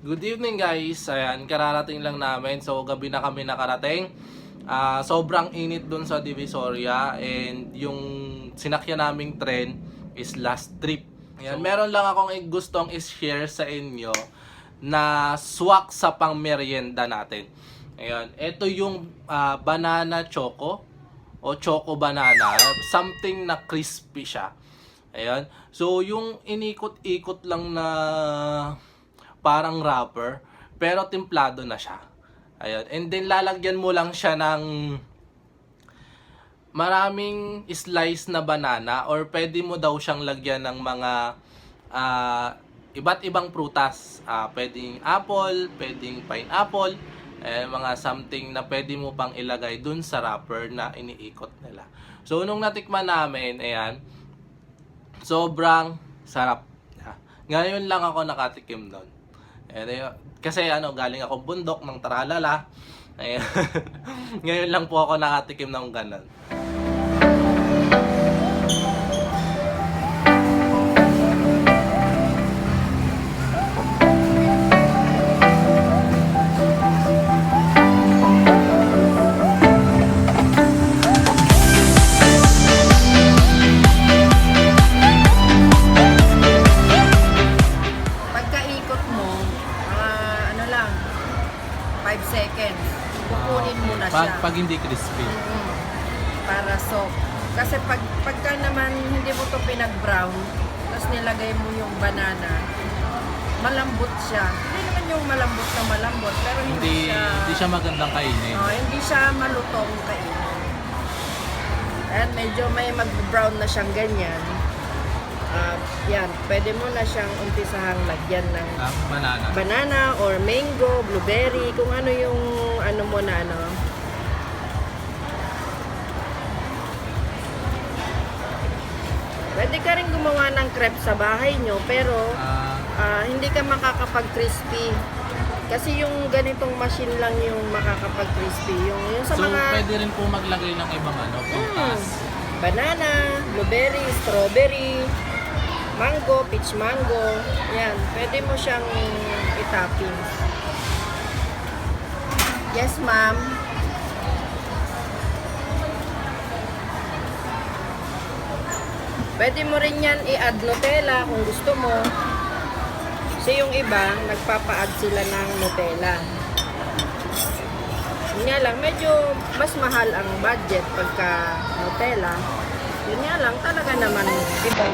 Good evening guys, ayan, kararating lang namin. So gabi na kami nakarating. Sobrang init dun sa Divisoria. And yung sinakyan naming tren is last trip. Ayan, meron lang akong gustong is-share sa inyo na swak sa pang merienda natin. Ayan, ito yung banana choco o choco banana, something na crispy siya. Ayan. So yung inikot-ikot lang na parang wrapper pero timplado na siya. Ayan. And then lalagyan mo lang siya ng maraming slice na banana or pwede mo daw siyang lagyan ng mga iba't ibang prutas. Pwedeng apple, pwedeng pineapple, mga something na pwede mo pang ilagay dun sa wrapper na iniikot nila. So nung natikman namin, ayan, sobrang sarap. Ngayon lang ako nakatikim doon. Kasi galing ako bundok ng Taralala. Ayan. Ngayon lang po ako nakatikim ng ganun. Pagkaikot mo, 5 seconds. Kukunin mo na siya. Pag hindi crispy. Para soft. Kasi pagka naman hindi mo to pinag-brown, tapos nilagay mo yung banana, malambot siya. Hindi naman yung malambot na malambot, pero hindi siya magandang kainin. Hindi siya malutong kainin. At medyo may mag-brown na siyang ganyan. Yan, pwede mo na siyang umpisahang lagyan ng banana or mango, blueberry, kung ano yung ano mo na ano. Pwede ka rin gumawa ng crepe sa bahay nyo, pero hindi ka makakapag-crispy. Kasi yung ganitong machine lang yung makakapag-crispy. Yung sa So mga pwede rin po maglagay ng ibang prutas. banana, blueberry, strawberry, mango, peach mango. Yan, pwede mo siyang i-topping. Yes, ma'am. Pwede mo rin yan i-add Nutella kung gusto mo. Kasi yung iba, nagpapa-add sila ng Nutella. Yun nga lang, medyo mas mahal ang budget pagka Nutella. Yun nga lang, talaga naman iba.